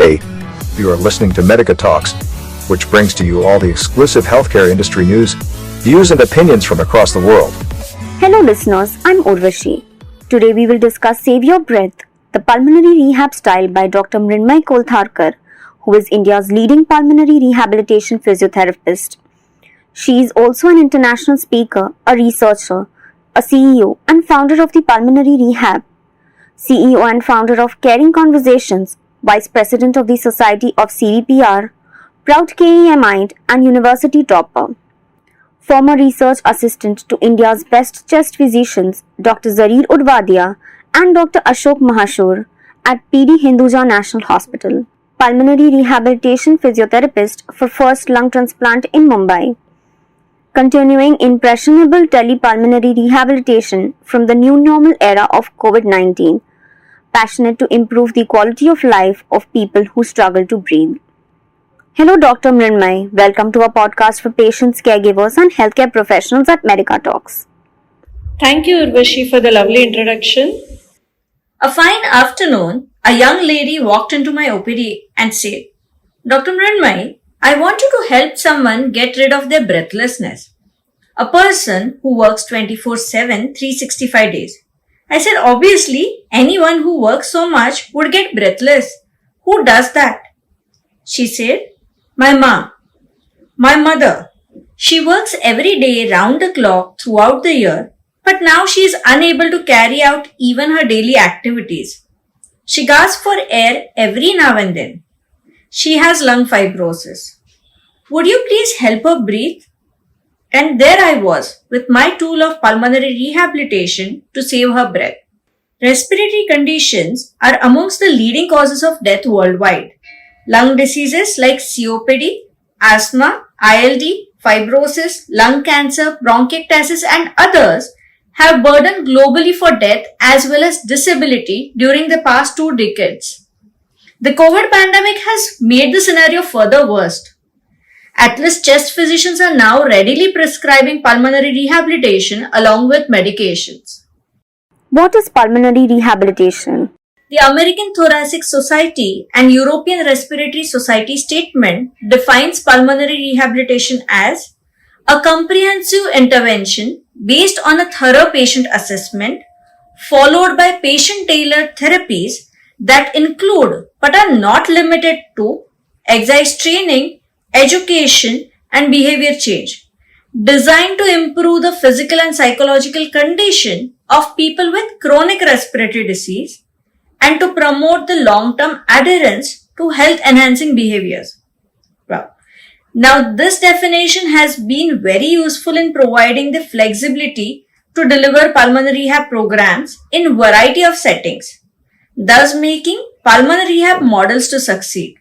Hey, you are listening to Medica Talks, which brings to you all the exclusive healthcare industry news, views, and opinions from across the world. Hello listeners, I'm Urvashi. Today we will discuss Save Your Breath, the pulmonary rehab style by Dr. Mrinmay Koltharkar, who is India's leading pulmonary rehabilitation physiotherapist. She is also an international speaker, a researcher, a CEO and founder of the Pulmonary Rehab, CEO and founder of Caring Conversations, Vice President of the Society of CVPR, proud KEMite and university topper. Former research assistant to India's best chest physicians Dr. Zarir Udwadia and Dr. Ashok Mahashur at PD Hinduja National Hospital. Pulmonary rehabilitation physiotherapist for first lung transplant in Mumbai. Continuing impressionable telepulmonary rehabilitation from the new normal era of COVID-19. Passionate to improve the quality of life of people who struggle to breathe. Hello, Dr. Mrinmay. Welcome to our podcast for patients, caregivers, and healthcare professionals at Medica Talks. Thank you, Urvashi, for the lovely introduction. A fine afternoon, a young lady walked into my OPD and said, Dr. Mrinmay, I want you to help someone get rid of their breathlessness. A person who works 24/7, 365 days. I said, obviously, anyone who works so much would get breathless. Who does that? She said, my mom. My mother. She works every day round the clock throughout the year, but now she is unable to carry out even her daily activities. She gasps for air every now and then. She has lung fibrosis. Would you please help her breathe? And there I was with my tool of pulmonary rehabilitation to save her breath. Respiratory conditions are amongst the leading causes of death worldwide. Lung diseases like COPD, asthma, ILD, fibrosis, lung cancer, bronchiectasis and others have burdened globally for death as well as disability during the past 2 decades. The COVID pandemic has made the scenario further worse. Atlas chest physicians are now readily prescribing pulmonary rehabilitation along with medications. What is pulmonary rehabilitation? The American Thoracic Society and European Respiratory Society statement defines pulmonary rehabilitation as a comprehensive intervention based on a thorough patient assessment followed by patient-tailored therapies that include but are not limited to exercise training, education and behavior change, designed to improve the physical and psychological condition of people with chronic respiratory disease and to promote the long-term adherence to health-enhancing behaviors. Wow. Now, this definition has been very useful in providing the flexibility to deliver pulmonary rehab programs in variety of settings, thus making pulmonary rehab models to succeed.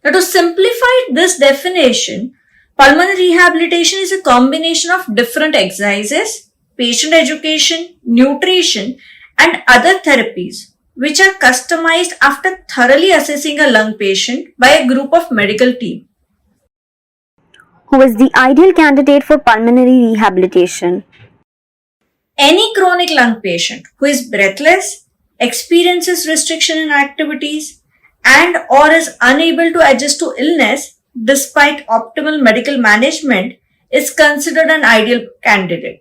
Now, to simplify this definition, pulmonary rehabilitation is a combination of different exercises, patient education, nutrition, and other therapies which are customized after thoroughly assessing a lung patient by a group of medical team. Who is the ideal candidate for pulmonary rehabilitation? Any chronic lung patient who is breathless, experiences restriction in activities, and or is unable to adjust to illness despite optimal medical management is considered an ideal candidate.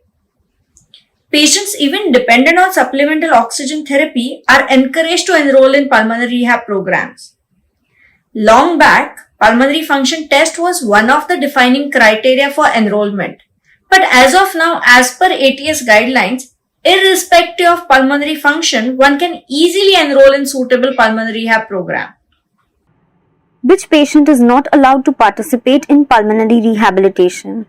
Patients even dependent on supplemental oxygen therapy are encouraged to enroll in pulmonary rehab programs. Long back, pulmonary function test was one of the defining criteria for enrollment. But as of now, as per ATS guidelines, irrespective of pulmonary function, one can easily enroll in suitable pulmonary rehab program. Which patient is not allowed to participate in pulmonary rehabilitation?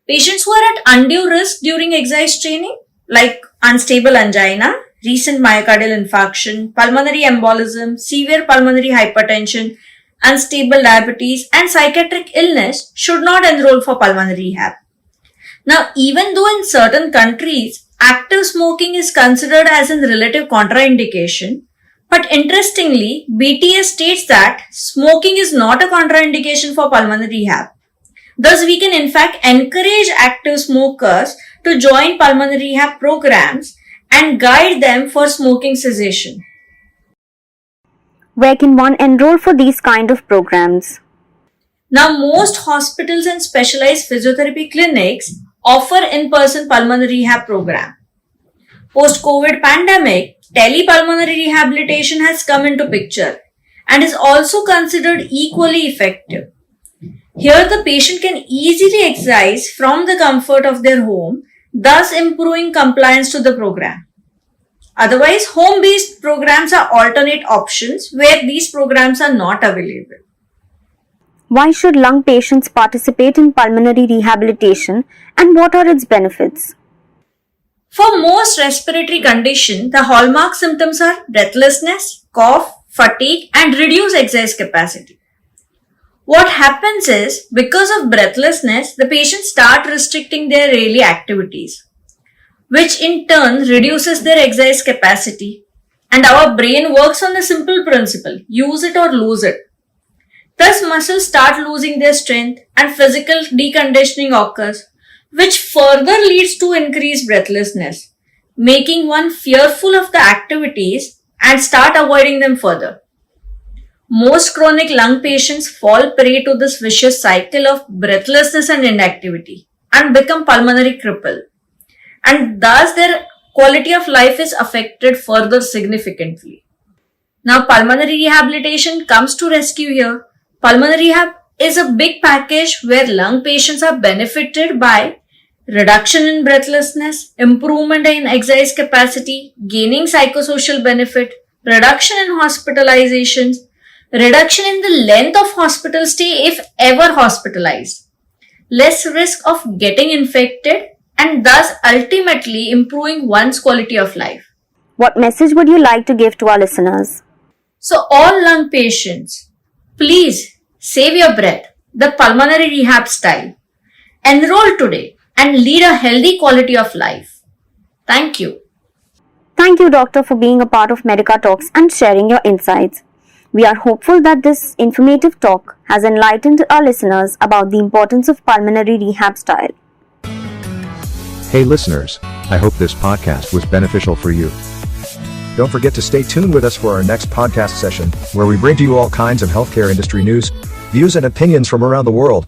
Patients who are at undue risk during exercise training, like unstable angina, recent myocardial infarction, pulmonary embolism, severe pulmonary hypertension, unstable diabetes, and psychiatric illness should not enroll for pulmonary rehab. Now, even though in certain countries, active smoking is considered as a relative contraindication, but interestingly, BTS states that smoking is not a contraindication for pulmonary rehab. Thus, we can in fact encourage active smokers to join pulmonary rehab programs and guide them for smoking cessation. Where can one enroll for these kind of programs? Now, most hospitals and specialized physiotherapy clinics offer in-person pulmonary rehab program. Post-COVID pandemic, telepulmonary rehabilitation has come into picture and is also considered equally effective. Here, the patient can easily exercise from the comfort of their home, thus improving compliance to the program. Otherwise, home-based programs are alternate options where these programs are not available. Why should lung patients participate in pulmonary rehabilitation and what are its benefits? For most respiratory conditions, the hallmark symptoms are breathlessness, cough, fatigue, and reduced exercise capacity. What happens is, because of breathlessness, the patients start restricting their daily activities, which in turn reduces their exercise capacity. And our brain works on a simple principle, use it or lose it. Thus, muscles start losing their strength and physical deconditioning occurs, which further leads to increased breathlessness, making one fearful of the activities and start avoiding them further. Most chronic lung patients fall prey to this vicious cycle of breathlessness and inactivity and become pulmonary crippled. And thus their quality of life is affected further significantly. Now, pulmonary rehabilitation comes to rescue here. Pulmonary rehab is a big package where lung patients are benefited by reduction in breathlessness, improvement in exercise capacity, gaining psychosocial benefit, reduction in hospitalizations, reduction in the length of hospital stay if ever hospitalized, less risk of getting infected, and thus ultimately improving one's quality of life. What message would you like to give to our listeners? So all lung patients, please save your breath, the pulmonary rehab style. Enroll today and lead a healthy quality of life. Thank you. Thank you, Doctor, for being a part of Medica Talks and sharing your insights. We are hopeful that this informative talk has enlightened our listeners about the importance of pulmonary rehab style. Hey listeners, I hope this podcast was beneficial for you. Don't forget to stay tuned with us for our next podcast session, where we bring to you all kinds of healthcare industry news, views and opinions from around the world.